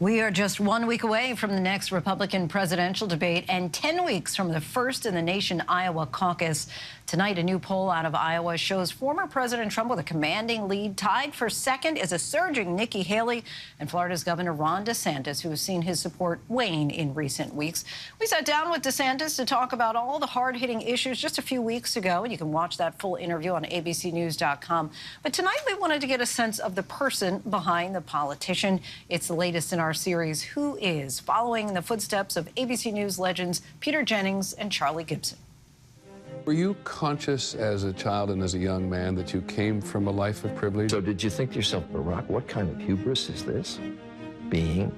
We are just 1 week away from the next Republican presidential debate and 10 weeks from the first in the nation Iowa caucus. Tonight, a new poll out of Iowa shows former President Trump with a commanding lead. Tied for second is a surging Nikki Haley and Florida's Governor Ron DeSantis, who has seen his support wane in recent weeks. We sat down with DeSantis to talk about all the hard-hitting issues just a few weeks ago, and you can watch that full interview on abcnews.com. But tonight, we wanted to get a sense of the person behind the politician. It's the latest in our series, Who Is?, following in the footsteps of ABC News legends Peter Jennings and Charlie Gibson. Were you conscious as a child and as a young man that you came from a life of privilege? So did you think to yourself, Barack, what kind of hubris is this? Being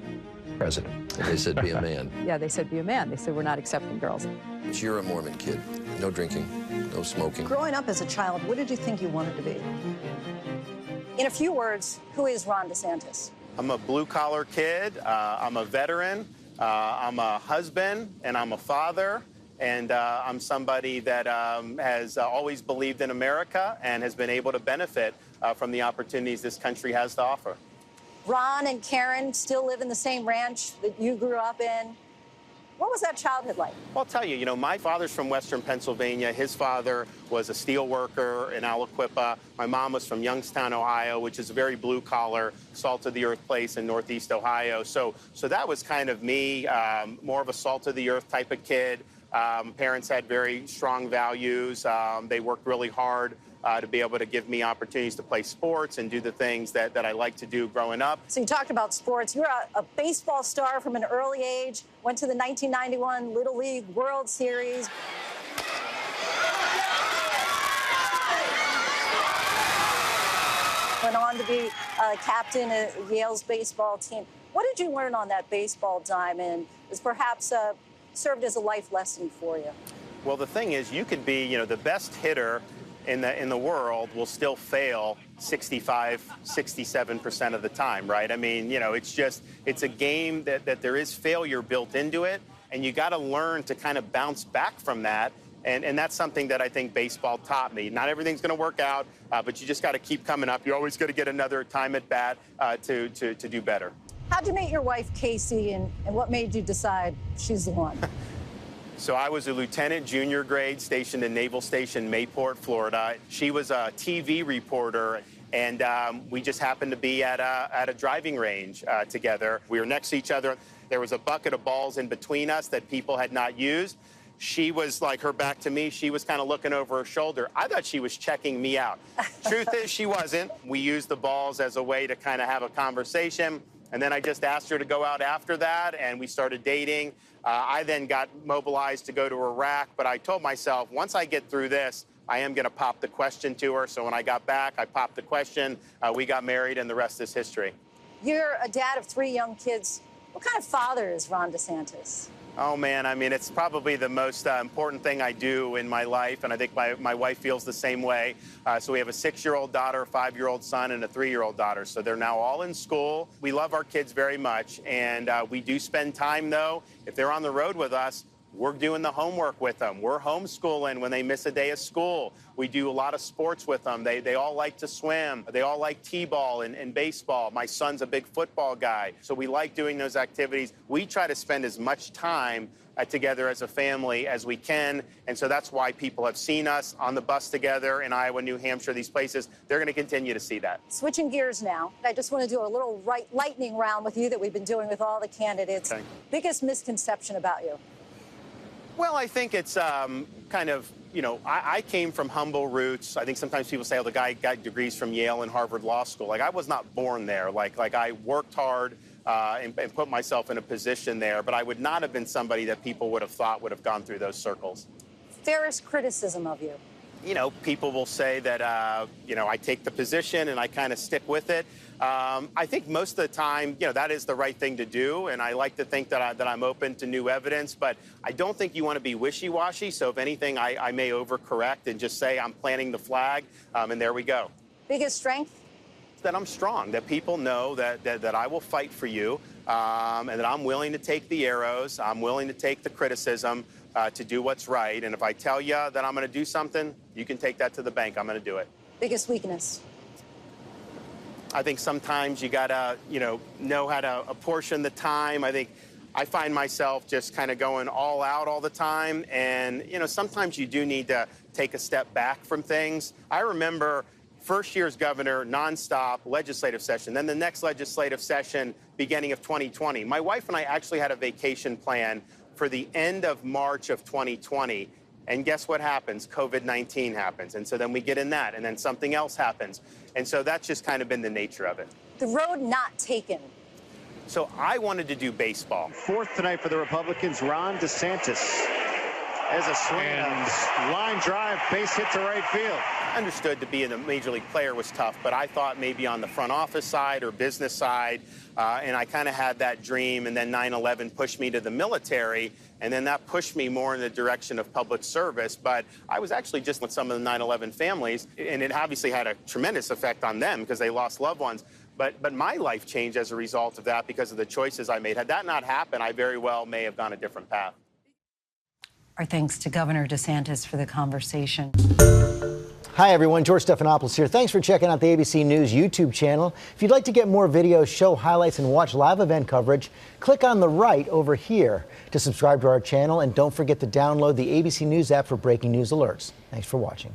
president. And they said, be a man. Yeah, they said, be a man. They said, we're not accepting girls. You're a Mormon kid. No drinking, no smoking. Growing up as a child, what did you think you wanted to be? In a few words, who is Ron DeSantis? I'm a blue-collar kid. I'm a veteran. I'm a husband, and I'm a father. And I'm somebody that has always believed in America and has been able to benefit from the opportunities this country has to offer. Ron and Karen still live in the same ranch that you grew up in. What was that childhood like? Well, I'll tell you, my father's from Western Pennsylvania. His father was a steel worker in Aliquippa. My mom was from Youngstown, Ohio, which is a very blue-collar, salt-of-the-earth place in Northeast Ohio. So that was kind of me, more of a salt-of-the-earth type of kid. Parents had very strong values. They worked really hard to be able to give me opportunities to play sports and do the things that I like to do growing up. So you talked about sports. You're a baseball star from an early age, went to the 1991 Little League World Series. Went on to be captain of Yale's baseball team. What did you learn on that baseball diamond? Is perhaps served as a life lesson for you? Well, the thing is, you could be, the best hitter in the world will still fail 65, 67% of the time, right? I mean, it's a game that there is failure built into it, and you got to learn to kind of bounce back from that. And that's something that I think baseball taught me. Not everything's going to work out, but you just got to keep coming up. You always got to get another time at bat to do better. How'd you meet your wife, Casey, and what made you decide she's the one? So I was a lieutenant junior grade stationed in Naval Station Mayport, Florida. She was a TV reporter, and we just happened to be at a driving range together. We were next to each other. There was a bucket of balls in between us that people had not used. She was like her back to me. She was kind of looking over her shoulder. I thought she was checking me out. Truth is, she wasn't. We used the balls as a way to kind of have a conversation. And then I just asked her to go out after that, and we started dating. I then got mobilized to go to Iraq, but I told myself, once I get through this, I am going to pop the question to her. So when I got back, I popped the question. We got married, and the rest is history. You're a dad of 3 young kids. What kind of father is Ron DeSantis? Oh, man, I mean, it's probably the most important thing I do in my life, and I think my wife feels the same way. So we have a 6-year-old daughter, a 5-year-old son, and a 3-year-old daughter. So they're now all in school. We love our kids very much, and we do spend time, though. If they're on the road with us, we're doing the homework with them. We're homeschooling when they miss a day of school. We do a lot of sports with them. They all like to swim. They all like t-ball and baseball. My son's a big football guy. So we like doing those activities. We try to spend as much time together as a family as we can. And so that's why people have seen us on the bus together in Iowa, New Hampshire, these places. They're going to continue to see that. Switching gears now, I just want to do a little lightning round with you that we've been doing with all the candidates. Okay. Biggest misconception about you? Well, I think it's kind of, I came from humble roots. I think sometimes people say, oh, the guy got degrees from Yale and Harvard Law School. Like, I was not born there. Like I worked hard and put myself in a position there, but I would not have been somebody that people would have thought would have gone through those circles. Fairest criticism of you? People will say that, I take the position and I kind of stick with it. I think most of the time, that is the right thing to do, and I like to think that I'm open to new evidence, but I don't think you want to be wishy-washy, so if anything, I may overcorrect and just say I'm planting the flag, and there we go. Biggest strength? That I'm strong, that people know that I will fight for you, and that I'm willing to take the arrows, I'm willing to take the criticism, to do what's right, and if I tell you that I'm going to do something, you can take that to the bank. I'm going to do it. Biggest weakness? I think sometimes you gotta, know how to apportion the time. I think I find myself just kind of going all out all the time. And, sometimes you do need to take a step back from things. I remember first year as governor, nonstop legislative session, then the next legislative session, beginning of 2020. My wife and I actually had a vacation plan for the end of March of 2020. And guess what happens? COVID-19 happens. And so then we get in that, and then something else happens. And so that's just kind of been the nature of it. The road not taken. So I wanted to do baseball. Fourth tonight for the Republicans, Ron DeSantis. As a swing and line drive, base hit to right field. Understood to be a major league player was tough, but I thought maybe on the front office side or business side, and I kind of had that dream, and then 9/11 pushed me to the military, and then that pushed me more in the direction of public service. But I was actually just with some of the 9/11 families, and it obviously had a tremendous effect on them because they lost loved ones. But my life changed as a result of that because of the choices I made. Had that not happened, I very well may have gone a different path. Our thanks to Governor DeSantis for the conversation. Hi, everyone. George Stephanopoulos here. Thanks for checking out the ABC News YouTube channel. If you'd like to get more videos, show highlights, and watch live event coverage, click on the right over here to subscribe to our channel. And don't forget to download the ABC News app for breaking news alerts. Thanks for watching.